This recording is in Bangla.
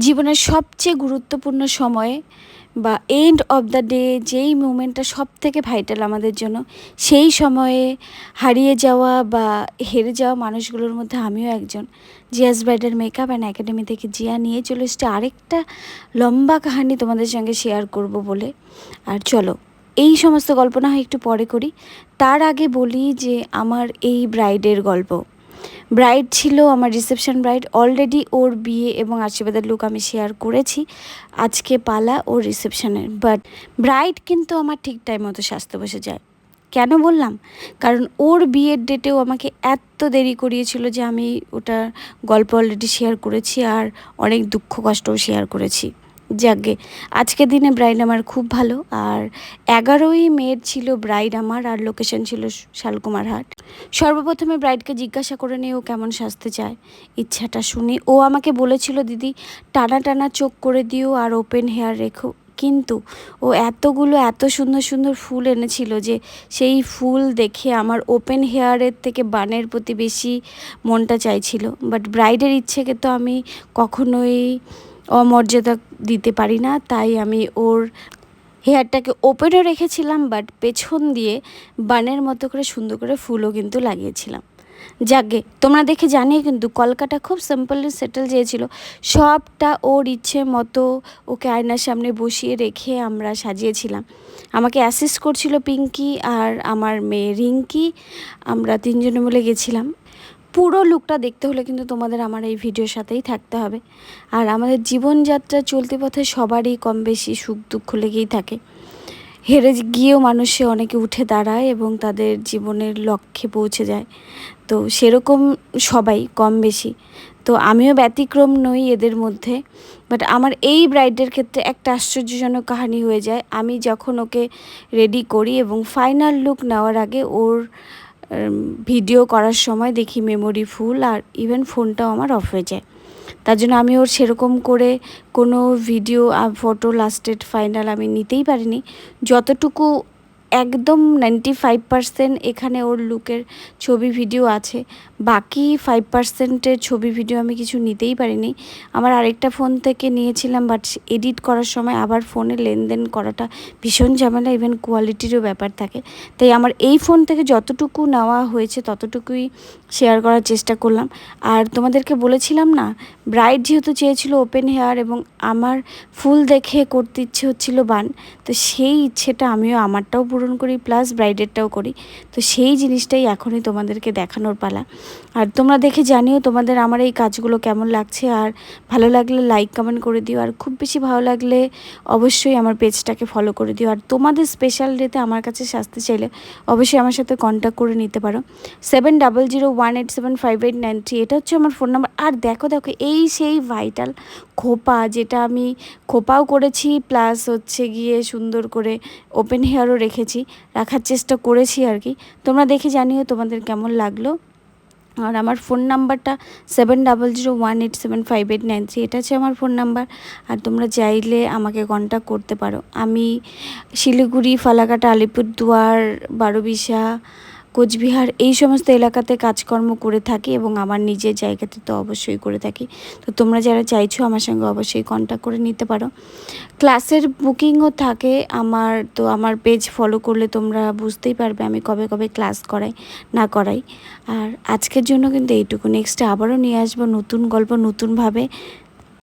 জীবনের সবচেয়ে গুরুত্বপূর্ণ সময়ে বা এন্ড অফ দ্য ডে যেই মুমেন্টটা সব থেকে ভাইটাল আমাদের জন্য, সেই সময়ে হারিয়ে যাওয়া বা হেরে যাওয়া মানুষগুলোর মধ্যে আমিও একজন। Zia's bridal makeup and academy থেকে জিয়া নিয়ে চলে এসেছে আরেকটা লম্বা কাহিনী তোমাদের সঙ্গে শেয়ার করব বলে। আর চলো, এই সমস্ত গল্প না হয় একটু পরে করি, তার আগে বলি যে আমার এই ব্রাইডের গল্প। ব্রাইড ছিল আমার রিসেপশন ব্রাইড। অলরেডি ওর বিয়ে এবং আশীর্বাদের লুক আমি শেয়ার করেছি। আজকে পালা ওর রিসেপশনের। বাট ব্রাইড কিন্তু আমার ঠিক টাইম মতো সাজতে বসে যায়। কেন বললাম? কারণ ওর বিয়ের ডেটেও আমাকে এত দেরি করিয়েছিল যে আমি ওটার গল্প অলরেডি শেয়ার করেছি আর অনেক দুঃখ কষ্টও শেয়ার করেছি। যাকগে, আজকের দিনে ব্রাইড আমার খুব ভালো। আর 11ই মের ছিল ব্রাইড আমার, আর লোকেশন ছিল শালকুমারহাট। সর্বপ্রথমে ব্রাইডকে জিজ্ঞাসা করে নিয়ে ও কেমন সাজতে চায়। ইচ্ছাটা শুনি ও আমাকে বলেছিল, দিদি টানা টানা চোখ করে দিও আর ওপেন হেয়ার রেখো। কিন্তু ও এতগুলো এত সুন্দর সুন্দর ফুল এনেছিল যে সেই ফুল দেখে আমার ওপেন হেয়ারের থেকে বানের প্রতি বেশি মনটা চাইছিল। বাট ব্রাইডের ইচ্ছেকে তো আমি কখনোই অমর্যাদা দিতে পারি না, তাই আমি ওর হেয়ারটাকে ওপেনও রেখেছিলাম, বাট পেছন দিয়ে বানের মতো করে সুন্দর করে ফুলও কিন্তু লাগিয়েছিলাম। যাকে তোমরা দেখে জানিয়ে, কিন্তু কলকাতা খুব সিম্পলি সেটেল চেয়েছিল। সবটা ওর ইচ্ছে মতো ওকে আয়নার সামনে বসিয়ে রেখে আমরা সাজিয়েছিলাম। আমাকে অ্যাসিস্ট করছিল পিঙ্কি আর আমার মেয়ে রিঙ্কি। আমরা তিনজনে মিলে গেছিলাম। পুরো লুকটা দেখতে হলে কিন্তু তোমাদের আমার এই ভিডিওর সাথেই থাকতে হবে। আর আমাদের জীবনযাত্রা চলতি পথে সবারই কম বেশি সুখ দুঃখ লেগেই থাকে। হেরে গিয়েও মানুষে অনেকে উঠে দাঁড়ায় এবং তাদের জীবনের লক্ষ্যে পৌঁছে যায়। তো সেরকম সবাই কম বেশি, তো আমিও ব্যতিক্রম নই এদের মধ্যে। বাট আমার এই ব্রাইডের ক্ষেত্রে একটা আশ্চর্যজনক কাহিনী হয়ে যায়। আমি যখন ওকে রেডি করি এবং ফাইনাল লুক নেওয়ার আগে ওর ভিডিও করার সময় দেখি মেমোরি ফুল, আর ইভেন ফোনটাও আমার অফ হয়ে যায়। তার জন্য আমি ওর সেরকম করে কোনো ভিডিও ফটো লাস্টেড ফাইনাল আমি নিতেই পারিনি। যতটুকু একদম 95% এখানে ওর লুকের ছবি ভিডিও আছে, বাকি 5%-এর ছবি ভিডিও আমি কিছু নিতেই পারিনি। আমার আরেকটা ফোন থেকে নিয়েছিলাম, বাট এডিট করার সময় আবার ফোনে লেনদেন করাটা ভীষণ ঝামেলা, ইভেন কোয়ালিটিরও ব্যাপার থাকে। তাই আমার এই ফোন থেকে যতটুকু নেওয়া হয়েছে ততটুকুই শেয়ার করার চেষ্টা করলাম। আর তোমাদেরকে বলেছিলাম না, ব্রাইড যেহেতু চেয়েছিল ওপেন হেয়ার এবং আমার ফুল দেখে করতে ইচ্ছে হচ্ছিল বান, তো সেই ইচ্ছেটা আমিও আমারটাও পূরণ করি প্লাস ব্রাইডেরটাও করি। তো সেই জিনিসটাই এখনই তোমাদেরকে দেখানোর পালা। আর তোমরা দেখে জানিও তোমাদের আমার এই কাজগুলো কেমন লাগছে। আর ভালো লাগলে লাইক কমেন্ট করে দিও, আর খুব বেশি ভালো লাগলে অবশ্যই আমার পেজটাকে ফলো করে দিও। আর তোমাদের স্পেশাল ডেতে আমার কাছে সাজতে চাইলে অবশ্যই আমার সাথে কন্ট্যাক্ট করে নিতে পারো। 7001875893 এটা হচ্ছে আমার ফোন নাম্বার। আর দেখো দেখো, এই সেই ভাইটাল খোপা, যেটা আমি খোপাও করেছি প্লাস হচ্ছে গিয়ে সুন্দর করে ওপেন হেয়ারও রাখার চেষ্টা করেছি আর কি। তোমরা দেখে জানিও তোমাদের কেমন লাগলো। আর আমার ফোন নাম্বারটা 7001875893 এটা হচ্ছে আমার ফোন নাম্বার। আর তোমরা চাইলে আমাকে কন্ট্যাক্ট করতে পারো। আমি শিলিগুড়ি, ফালাকাটা, আলিপুরদুয়ার, বারোবিশা, কোচবিহার এই সমস্ত এলাকাতে কাজকর্ম করে থাকি এবং আমার নিজের জায়গাতে তো অবশ্যই করে থাকি। তো তোমরা যারা চাইছো আমার সঙ্গে অবশ্যই কন্ট্যাক্ট করে নিতে পারো। ক্লাসের বুকিংও থাকে আমার, তো আমার পেজ ফলো করলে তোমরা বুঝতেই পারবে আমি কবে কবে ক্লাস করাই না করাই। আর আজকের জন্য কিন্তু এইটুকু। নেক্সটে আবারও নিয়ে আসবো নতুন গল্প নতুনভাবে।